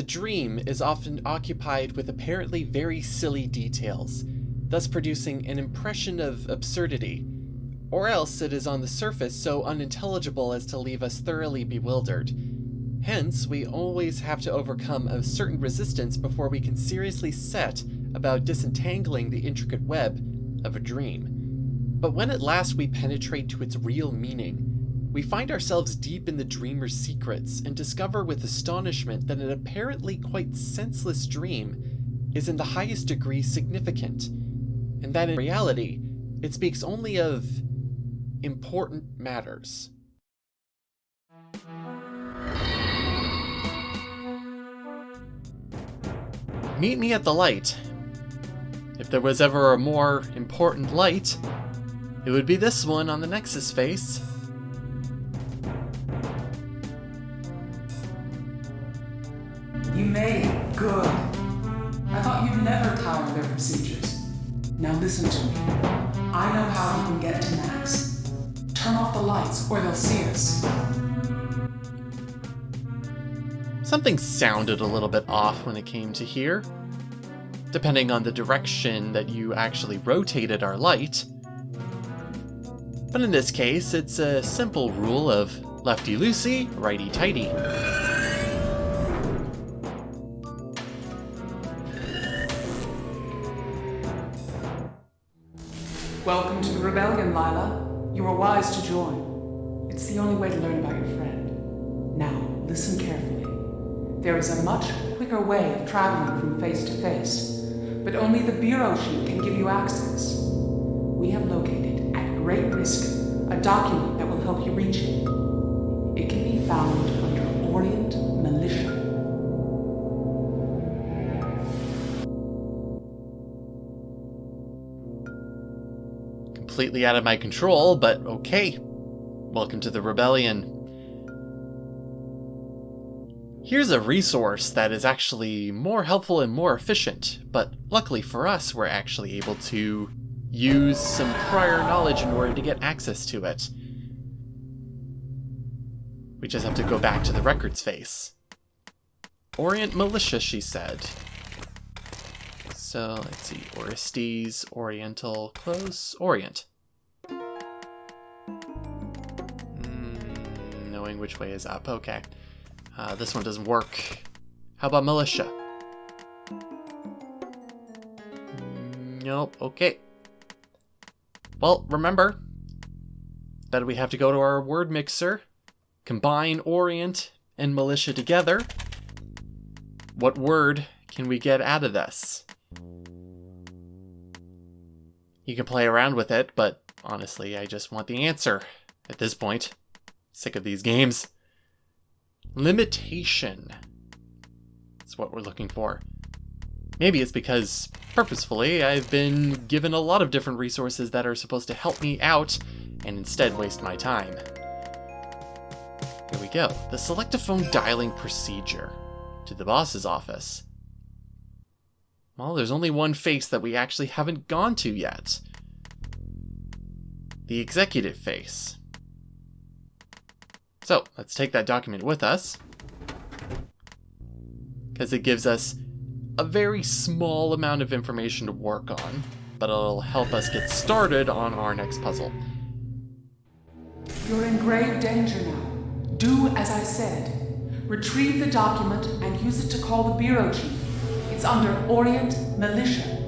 The dream is often occupied with apparently very silly details, thus producing an impression of absurdity, or else it is on the surface so unintelligible as to leave us thoroughly bewildered. Hence, we always have to overcome a certain resistance before we can seriously set about disentangling the intricate web of a dream. But when at last we penetrate to its real meaning, we find ourselves deep in the dreamer's secrets and discover with astonishment that an apparently quite senseless dream is in the highest degree significant, and that in reality, it speaks only of important matters. Meet me at the light. If there was ever a more important light, it would be this one on the Nexus face. You made it. Good. I thought you'd never tire of their procedures. Now listen to me. I know how you can get to Max. Turn off the lights or they'll see us. Something sounded a little bit off when it came to here. Depending on the direction that you actually rotated our light. But in this case, it's a simple rule of lefty-loosey, righty-tighty. Welcome to the rebellion, Lila. You were wise to join. It's the only way to learn about your friend. Now, listen carefully. There is a much quicker way of traveling from face to face, but only the bureau chief can give you access. We have located, at great risk, a document that will help you reach it. It can be found under Orient Militia. Completely out of my control, but okay. Welcome to the rebellion. Here's a resource that is actually more helpful and more efficient, but luckily for us, we're actually able to use some prior knowledge in order to get access to it. We just have to go back to the records face. Orient Militia, she said. So, let's see, Orestes, Oriental, close, Orient. Knowing which way is up, okay. This one doesn't work. How about Militia? Nope, okay. Well, remember that we have to go to our word mixer, combine Orient and Militia together. What word can we get out of this? You can play around with it, but honestly, I just want the answer at this point. Sick of these games. Limitation. That's what we're looking for. Maybe it's because, purposefully, I've been given a lot of different resources that are supposed to help me out, and instead waste my time. Here we go. The select-a-phone dialing procedure. To the boss's office. Well, there's only one face that we actually haven't gone to yet. The executive face. So, let's take that document with us. Because it gives us a very small amount of information to work on, but it'll help us get started on our next puzzle. You're in grave danger now. Do as I said. Retrieve the document and use it to call the bureau chief. It's under Orient Militia.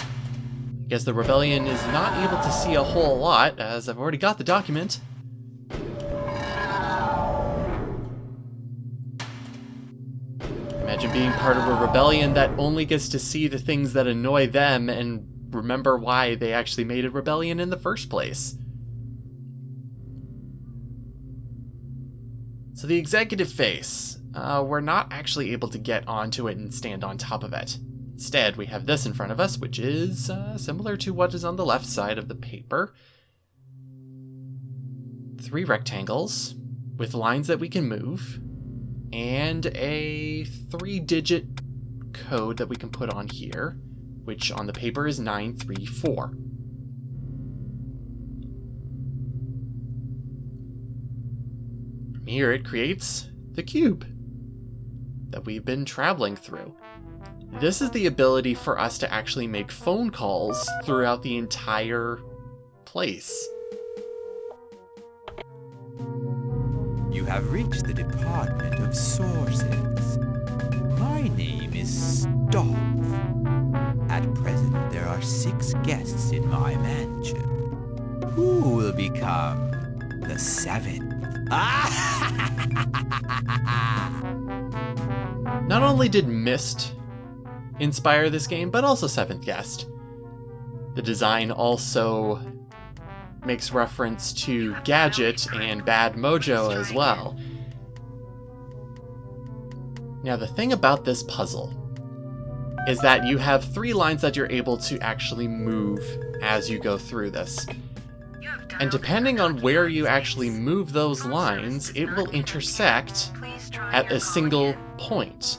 I guess the rebellion is not able to see a whole lot, as I've already got the document. Imagine being part of a rebellion that only gets to see the things that annoy them and remember why they actually made a rebellion in the first place. So the executive face, we're not actually able to get onto it and stand on top of it. Instead, we have this in front of us, which is similar to what is on the left side of the paper. 3 rectangles with lines that we can move, and a 3-digit code that we can put on here, which on the paper is 934. Here it creates the cube that we've been traveling through. This is the ability for us to actually make phone calls throughout the entire place. You have reached the Department of Sources. My name is Stolf. At present, there are 6 guests in my mansion. Who will become the 7th? Not only did Myst inspire this game, but also Seventh Guest. The design also makes reference to Gadget and Bad Mojo as well. Now, the thing about this puzzle is that you have 3 lines that you're able to actually move as you go through this. And depending on where you actually move those lines, it will intersect at a single point.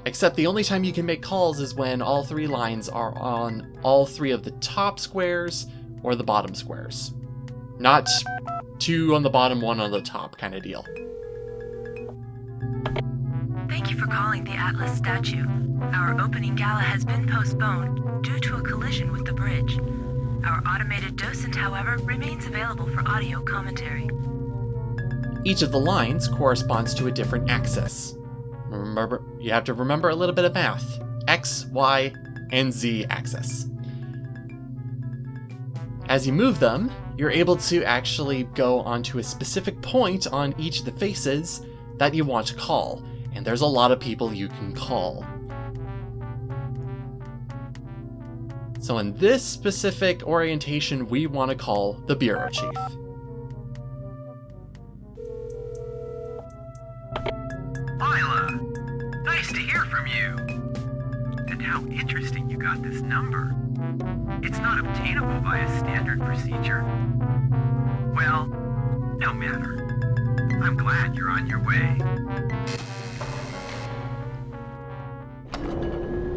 Except the only time you can make calls is when all 3 lines are on all 3 of the top squares or the bottom squares. Not 2 on the bottom, 1 on the top kind of deal. Thank you for calling the Atlas statue. Our opening gala has been postponed due to a collision with the bridge. Our automated docent, however, remains available for audio commentary. Each of the lines corresponds to a different axis. Remember, you have to remember a little bit of math. X, Y, and Z axis. As you move them, you're able to actually go onto a specific point on each of the faces that you want to call. And there's a lot of people you can call. So in this specific orientation, we want to call the Bureau Chief. Lila, nice to hear from you. And how interesting you got this number. It's not obtainable by a standard procedure. Well, no matter. I'm glad you're on your way.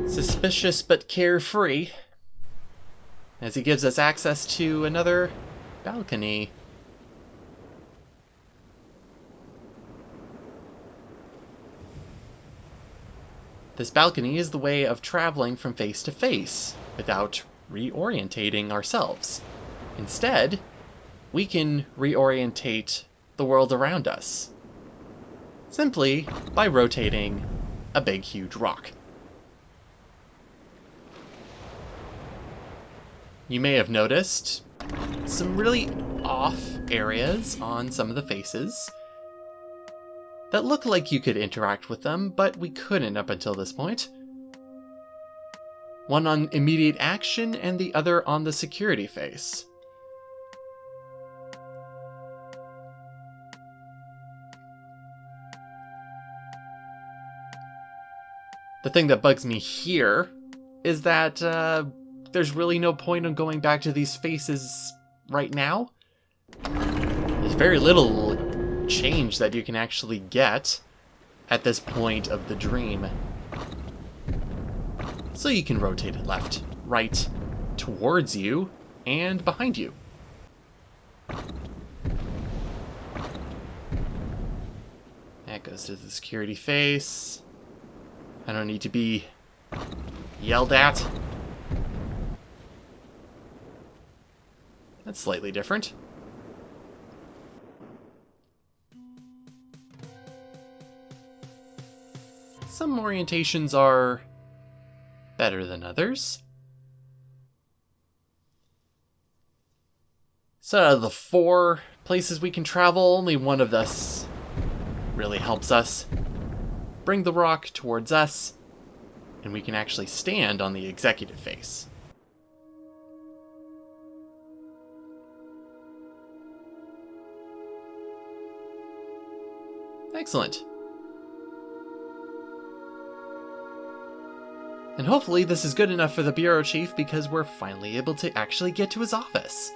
Suspicious but carefree, as he gives us access to another balcony. This balcony is the way of traveling from face to face without reorientating ourselves. Instead, we can reorientate the world around us simply by rotating a big, huge rock. You may have noticed some really off areas on some of the faces that look like you could interact with them, but we couldn't up until this point. One on immediate action and the other on the security face. The thing that bugs me here is that there's really no point in going back to these faces right now. There's very little change that you can actually get at this point of the dream. So you can rotate it left, right, towards you, and behind you. That goes to the security face. I don't need to be yelled at. That's slightly different. Some orientations are better than others. So out of the 4 places we can travel, only one of this really helps us. Bring the rock towards us, and we can actually stand on the executive face. Excellent. And hopefully this is good enough for the Bureau Chief because we're finally able to actually get to his office.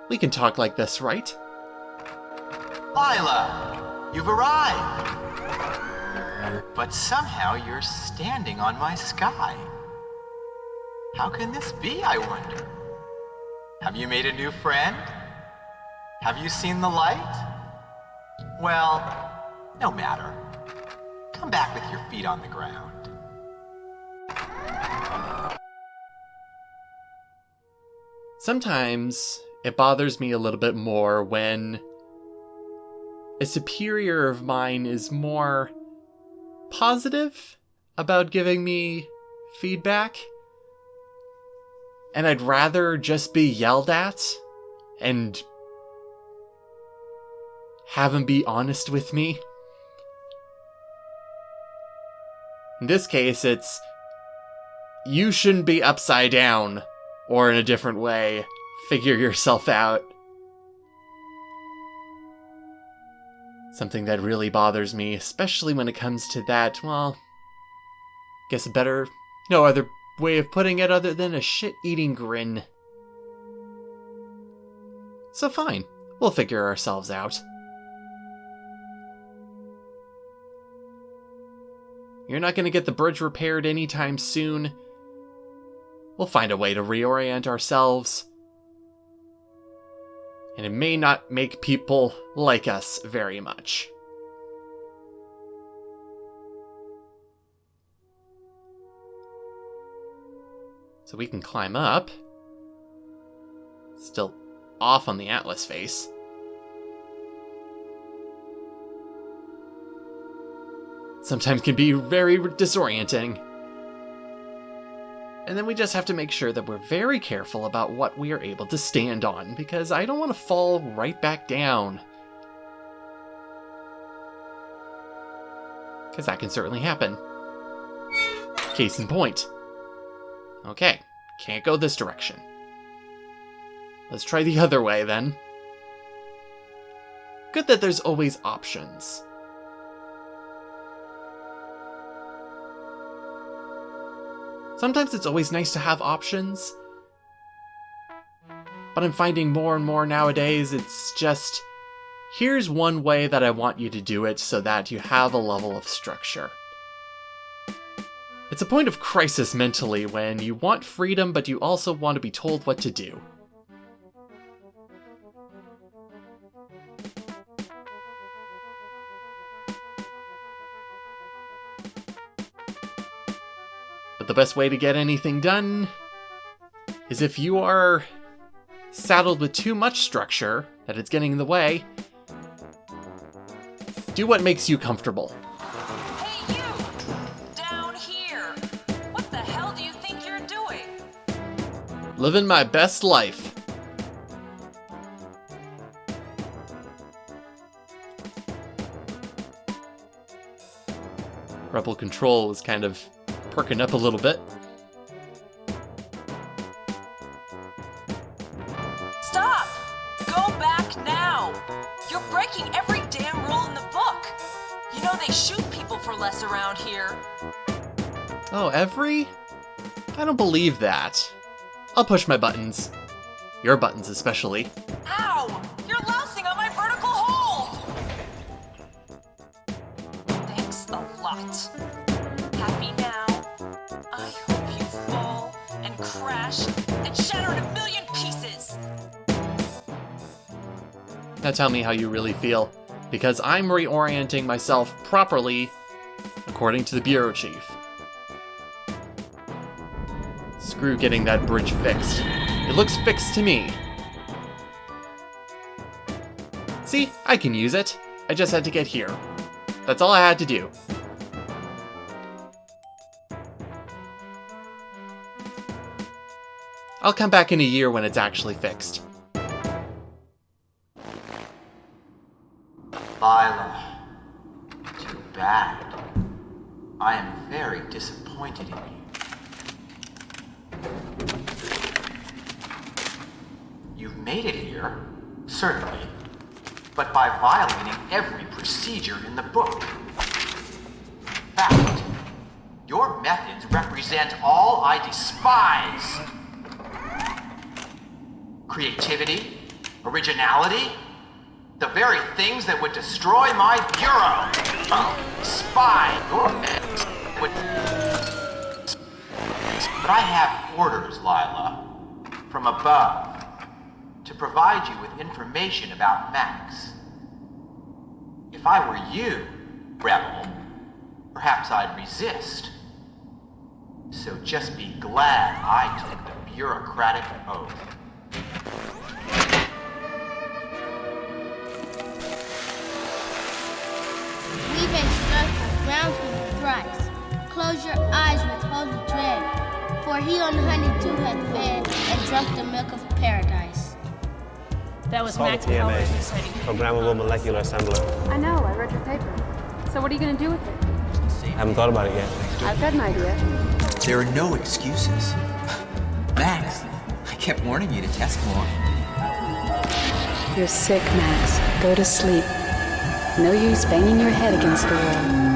We can talk like this, right? Lila, you've arrived. But somehow you're standing on my sky. How can this be, I wonder? Have you made a new friend? Have you seen the light? Well, no matter. Come back with your feet on the ground. Sometimes it bothers me a little bit more when a superior of mine is more positive about giving me feedback. And I'd rather just be yelled at and have him be honest with me. In this case, it's, you shouldn't be upside down, or in a different way, figure yourself out. Something that really bothers me, especially when it comes to that, well, guess no other way of putting it other than a shit-eating grin. So fine, we'll figure ourselves out. You're not gonna get the bridge repaired anytime soon. We'll find a way to reorient ourselves. And it may not make people like us very much. So we can climb up. Still off on the Atlas face. Sometimes can be very disorienting. And then we just have to make sure that we're very careful about what we are able to stand on, because I don't want to fall right back down. Because that can certainly happen. Case in point. Okay, can't go this direction. Let's try the other way then. Good that there's always options. Sometimes it's always nice to have options, but I'm finding more and more nowadays it's just, here's one way that I want you to do it so that you have a level of structure. It's a point of crisis mentally when you want freedom, but you also want to be told what to do. But the best way to get anything done is if you are saddled with too much structure that it's getting in the way, do what makes you comfortable. Hey you! Down here! What the hell do you think you're doing? Living my best life. Rebel Control was kind of perking up a little bit. Stop! Go back now! You're breaking every damn rule in the book! You know they shoot people for less around here. Oh, every? I don't believe that. I'll push my buttons. Your buttons especially. Ow! You're lousing on my vertical hold! Thanks a lot. Happy now? I hope you fall and crash and shatter in a million pieces! Now tell me how you really feel, because I'm reorienting myself properly according to the bureau chief. Screw getting that bridge fixed. It looks fixed to me. See, I can use it. I just had to get here. That's all I had to do. I'll come back in a year when it's actually fixed. Lila, too bad. I am very disappointed in you. You've made it here, certainly, but by violating every procedure in the book. In fact, your methods represent all I despise. Creativity, originality, the very things that would destroy my bureau. Spy your methods would... But I have orders, Lila, from above. to provide you with information about Max. If I were you, Rebel, perhaps I'd resist. So just be glad I took the bureaucratic oath. We've encircled ground with thrice. Close your eyes with holy dread, for he on honeydew hath fed and drunk the milk of paradise. That was Call the Max Power PMA. deciding. Programmable molecular assembler. I know, I read your paper. So what are you going to do with it? I haven't thought about it yet. I've got an idea. There are no excuses. Max, I kept warning you to test more. You're sick, Max. Go to sleep. No use banging your head against the wall.